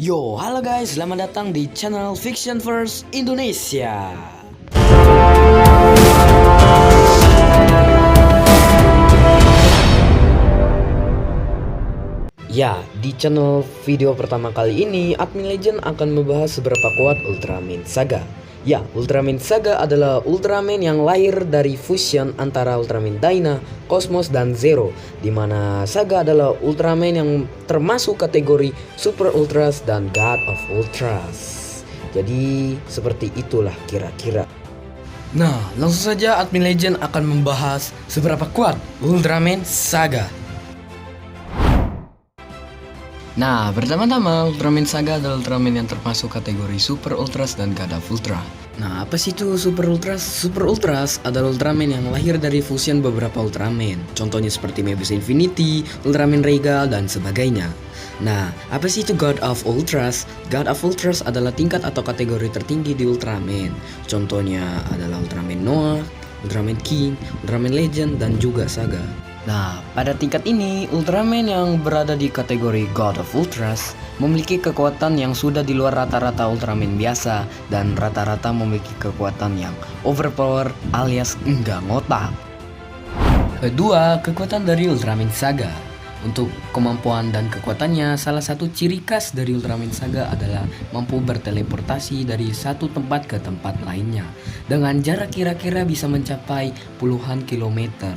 Yo, halo guys, selamat datang di channel Fiction First Indonesia. Ya, di channel video pertama kali ini, Admin Legend akan membahas seberapa kuat Ultraman Saga. Ya, Ultraman Saga adalah Ultraman yang lahir dari fusion antara Ultraman Dyna, Cosmos, dan Zero, di mana Saga adalah Ultraman yang termasuk kategori Super Ultras dan God of Ultras. Jadi, seperti itulah kira-kira. Nah, langsung saja Admin Legend akan membahas seberapa kuat Ultraman Saga. Nah, pertama-tama Ultraman Saga adalah Ultraman yang termasuk kategori Super Ultras dan God of Ultra. Nah, apa sih itu Super Ultras? Super Ultras adalah Ultraman yang lahir dari fusion beberapa Ultraman. Contohnya seperti Mebius Infinity, Ultraman Regal, dan sebagainya. Nah, apa sih itu God of Ultras? God of Ultras adalah tingkat atau kategori tertinggi di Ultraman. Contohnya adalah Ultraman Noah, Ultraman King, Ultraman Legend, dan juga Saga. Nah, pada tingkat ini, Ultraman yang berada di kategori God of Ultras memiliki kekuatan yang sudah di luar rata-rata Ultraman biasa dan rata-rata memiliki kekuatan yang overpower alias enggak ngotak. Kedua, kekuatan dari Ultraman Saga. Untuk kemampuan dan kekuatannya, salah satu ciri khas dari Ultraman Saga adalah mampu berteleportasi dari satu tempat ke tempat lainnya dengan jarak kira-kira bisa mencapai puluhan kilometer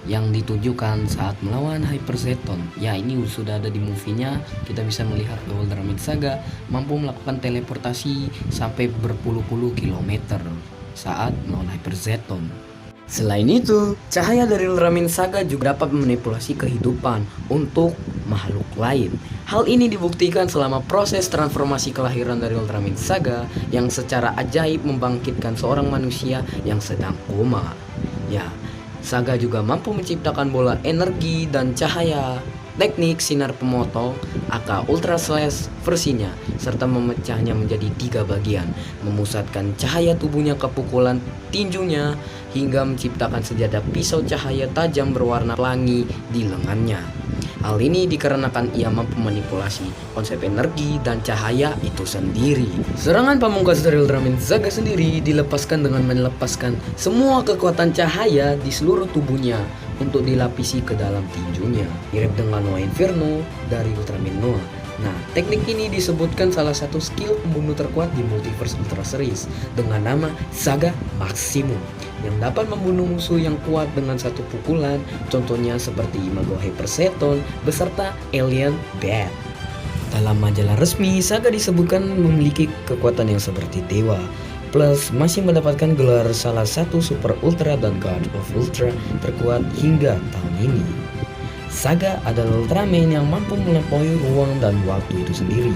yang ditunjukkan saat melawan Hyper Zeton. Ya, ini sudah ada di movie-nya. Kita bisa melihat bahwa Ultraman Saga mampu melakukan teleportasi sampai berpuluh-puluh kilometer saat melawan Hyper Zeton. Selain itu, cahaya dari Ultraman Saga juga dapat memanipulasi kehidupan untuk makhluk lain. Hal ini dibuktikan selama proses transformasi kelahiran dari Ultraman Saga yang secara ajaib membangkitkan seorang manusia yang sedang koma. Ya, Saga juga mampu menciptakan bola energi dan cahaya, teknik sinar pemotong aka Ultra Slash versinya, serta memecahnya menjadi 3 bagian, memusatkan cahaya tubuhnya ke pukulan tinjunya hingga menciptakan senjata pisau cahaya tajam berwarna pelangi di lengannya. Hal ini dikarenakan ia mampu manipulasi konsep energi dan cahaya itu sendiri. Serangan pamungkas dari Ultraman Saga sendiri dilepaskan dengan melepaskan semua kekuatan cahaya di seluruh tubuhnya untuk dilapisi ke dalam tinjunya, mirip dengan Noah Inferno dari Ultraman Noah. Nah, teknik ini disebutkan salah satu skill pembunuh terkuat di Multiverse Ultra Series dengan nama Saga Maximum, yang dapat membunuh musuh yang kuat dengan satu pukulan, contohnya seperti Imago Hyper Zeton beserta Alien Bat. Dalam majalah resmi, Saga disebutkan memiliki kekuatan yang seperti dewa, plus masih mendapatkan gelar salah satu Super Ultra dan God of Ultra terkuat hingga tahun ini. Saga adalah Ultraman yang mampu melampaui ruang dan waktu itu sendiri.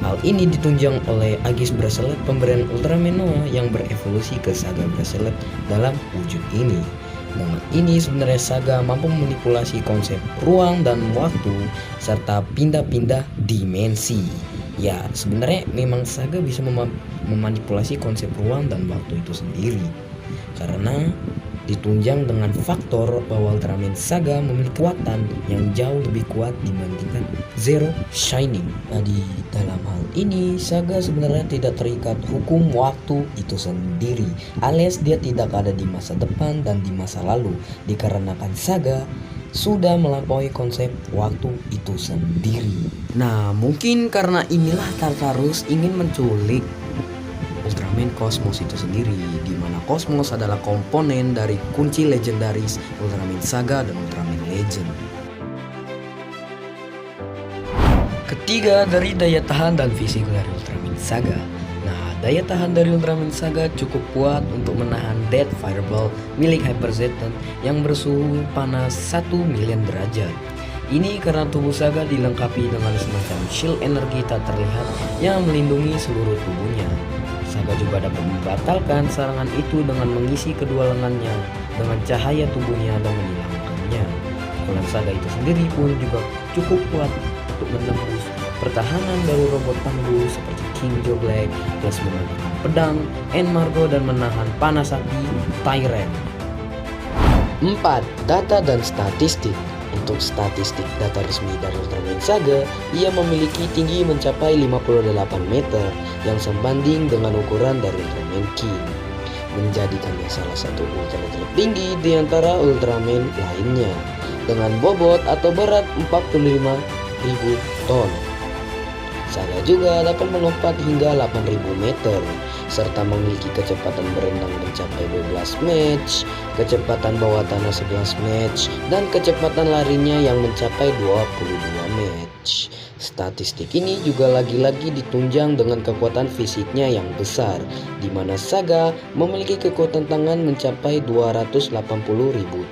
Hal ini ditunjang oleh Aegis Bracelet pemberian Ultraman Noah yang berevolusi ke Saga Bracelet dalam wujud ini. Dengan ini sebenarnya Saga mampu memanipulasi konsep ruang dan waktu serta pindah-pindah dimensi. Ya, sebenarnya memang Saga bisa memanipulasi konsep ruang dan waktu itu sendiri, karena ditunjang dengan faktor bahwa Ultraman Saga memiliki kekuatan yang jauh lebih kuat dibandingkan Zero Shining. Nah, di dalam hal ini Saga sebenarnya tidak terikat hukum waktu itu sendiri, alias dia tidak ada di masa depan dan di masa lalu, dikarenakan Saga sudah melampaui konsep waktu itu sendiri. Nah, mungkin karena inilah Tartarus ingin menculik Ultraman Cosmos itu sendiri, di mana Cosmos adalah komponen dari kunci legendaris Ultraman Saga dan Ultraman Legend. Ketiga, dari daya tahan dan fisik dari Ultraman Saga. Nah, daya tahan dari Ultraman Saga cukup kuat untuk menahan Death Fireball milik Hyper Zeton yang bersuhu panas 1 million derajat. Ini karena tubuh Saga dilengkapi dengan semacam shield energi tak terlihat yang melindungi seluruh tubuhnya. Saga juga dapat membatalkan serangan itu dengan mengisi kedua lengannya dengan cahaya tubuhnya dan menghilangkannya. Pukulan Saga itu sendiri pun juga cukup kuat untuk menembus pertahanan dari robot tangguh seperti King Joe Black, plus menggunakan pedang Enmargo dan menahan panas api Tyrant. 4. Data dan statistik. Untuk statistik data resmi dari Ultraman Saga, ia memiliki tinggi mencapai 58 meter yang sebanding dengan ukuran dari Ultraman King, menjadikannya salah satu Ultraman tertinggi di antara Ultraman lainnya dengan bobot atau berat 45.000 ton. Saga juga dapat melompat hingga 8.000 meter serta memiliki kecepatan berenang mencapai 12 Mach, kecepatan bawah tanah 11 Mach, dan kecepatan larinya yang mencapai 22 Mach. Statistik ini juga lagi-lagi ditunjang dengan kekuatan fisiknya yang besar, di mana Saga memiliki kekuatan tangan mencapai 280.000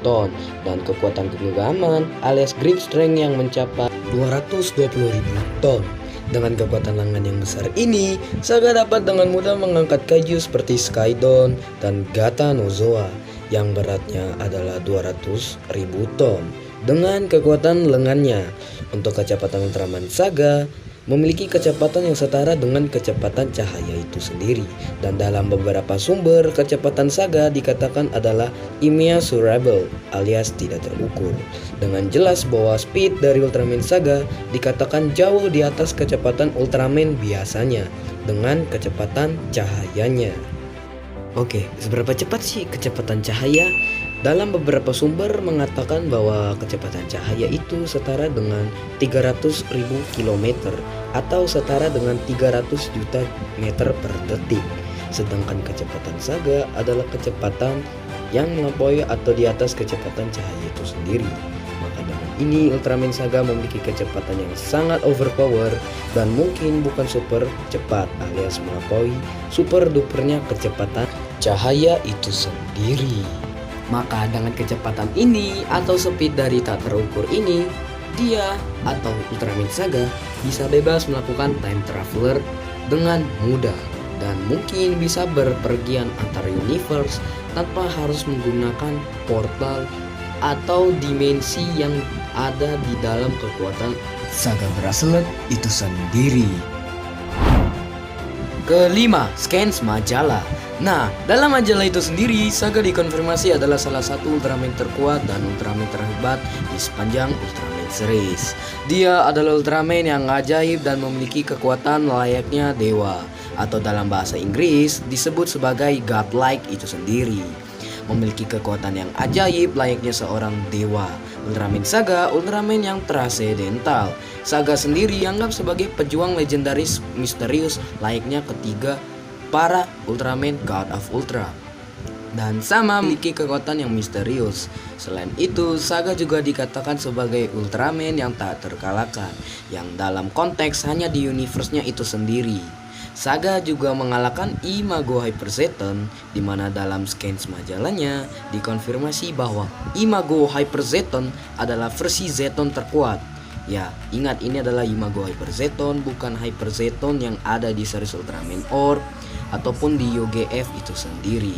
ton dan kekuatan genggaman alias grip strength yang mencapai 220.000 ton. Dengan kekuatan lengan yang besar ini, Saga dapat dengan mudah mengangkat kaiju seperti Skydon dan Gata Nozoa yang beratnya adalah 200.000 ton. Dengan kekuatan lengannya, untuk kecepatan Ultraman Saga memiliki kecepatan yang setara dengan kecepatan cahaya itu sendiri. Dan dalam beberapa sumber, kecepatan Saga dikatakan adalah immeasurable alias tidak terukur. Dengan jelas bahwa speed dari Ultraman Saga dikatakan jauh di atas kecepatan Ultraman biasanya dengan kecepatan cahayanya. Oke, seberapa cepat sih kecepatan cahaya? Dalam beberapa sumber mengatakan bahwa kecepatan cahaya itu setara dengan 300.000 km atau setara dengan 300 juta meter per detik. Sedangkan kecepatan Saga adalah kecepatan yang melampaui atau di atas kecepatan cahaya itu sendiri. Maka dengan ini Ultraman Saga memiliki kecepatan yang sangat overpower dan mungkin bukan super cepat alias melampaui super dupernya kecepatan cahaya itu sendiri. Maka dengan kecepatan ini atau speed dari tak terukur ini, dia atau Ultraman Saga bisa bebas melakukan time traveler dengan mudah dan mungkin bisa berpergian antar universe tanpa harus menggunakan portal atau dimensi yang ada di dalam kekuatan Saga Bracelet itu sendiri. Kelima, scans majalah. Nah, dalam majalah itu sendiri, Saga dikonfirmasi adalah salah satu Ultraman terkuat dan Ultraman terhebat di sepanjang Ultraman series. Dia adalah Ultraman yang ajaib dan memiliki kekuatan layaknya dewa, atau dalam bahasa Inggris disebut sebagai godlike itu sendiri. Memiliki kekuatan yang ajaib layaknya seorang dewa. Ultraman Saga, Ultraman yang transendental. Saga sendiri dianggap sebagai pejuang legendaris misterius layaknya ketiga para Ultraman God of Ultra, dan sama memiliki kekuatan yang misterius. Selain itu, Saga juga dikatakan sebagai Ultraman yang tak terkalahkan, yang dalam konteks hanya di universe-nya itu sendiri. Saga juga mengalahkan Imago Hyper Zeton, di mana dalam scans majalahnya dikonfirmasi bahwa Imago Hyper Zeton adalah versi Zeton terkuat. Ya, ingat ini adalah Imago Hyper Zeton, bukan Hyper Zeton yang ada di series Ultraman Orb ataupun di UGF itu sendiri.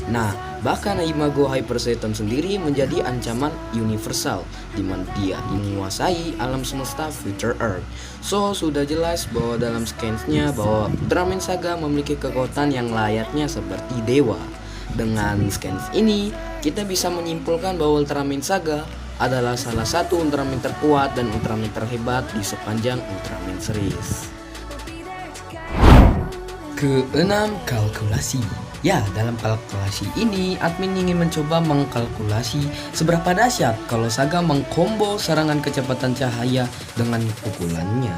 Nah, bahkan Imago Hyper Zeton sendiri menjadi ancaman universal, di mana dia menguasai alam semesta Future Earth. So, sudah jelas bahwa dalam scansnya bahwa Ultraman Saga memiliki kekuatan yang layaknya seperti dewa. Dengan scans ini, kita bisa menyimpulkan bahwa Ultraman Saga adalah salah satu Ultraman terkuat dan Ultraman terhebat di sepanjang Ultraman series. Keenam, kalkulasi. Ya, dalam kalkulasi ini admin ingin mencoba mengkalkulasi seberapa dahsyat kalau Saga mengkombo serangan kecepatan cahaya dengan pukulannya.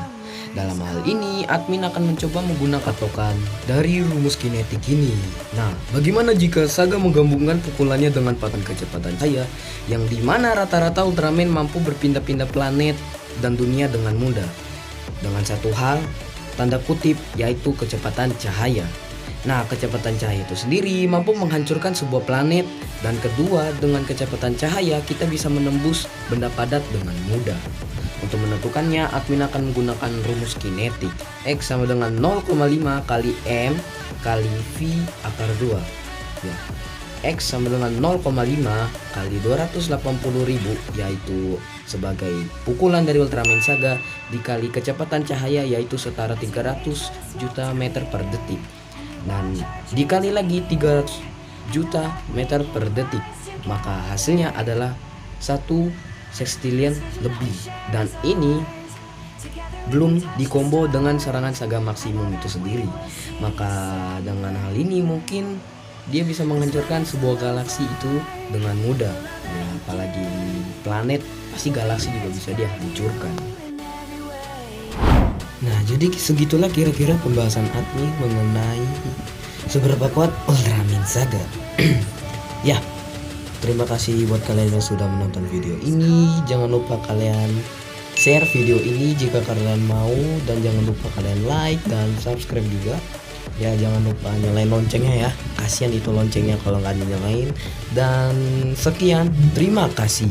Dalam hal ini admin akan mencoba menggunakan patokan dari rumus kinetik ini. Nah, bagaimana jika Saga menggabungkan pukulannya dengan patokan kecepatan cahaya yang dimana rata-rata Ultraman mampu berpindah-pindah planet dan dunia dengan mudah dengan satu hal, tanda kutip, yaitu kecepatan cahaya. Nah, kecepatan cahaya itu sendiri mampu menghancurkan sebuah planet, dan kedua, dengan kecepatan cahaya kita bisa menembus benda padat dengan mudah. Untuk menentukannya, admin akan menggunakan rumus kinetik. X sama dengan 0,5 kali M kali V akar 2. Ya. X sama dengan 0,5 kali 280.000, yaitu sebagai pukulan dari Ultraman Saga dikali kecepatan cahaya, yaitu setara 300 juta meter per detik, dan dikali lagi 300 juta meter per detik, maka hasilnya adalah 1 sextillion lebih, dan ini belum dikombo dengan serangan saga maksimum itu sendiri. Maka dengan hal ini mungkin dia bisa menghancurkan sebuah galaksi itu dengan mudah. Ya, apalagi planet, pasti galaksi juga bisa dia hancurkan. Nah, jadi segitulah kira-kira pembahasan Admi mengenai seberapa kuat Ultraman Saga. Ya, terima kasih buat kalian yang sudah menonton video ini. Jangan lupa kalian share video ini jika kalian mau, dan jangan lupa kalian like dan subscribe juga. Ya, jangan lupa nyalain loncengnya ya. Kasihan itu loncengnya kalau nggak nyalain. Dan sekian, terima kasih.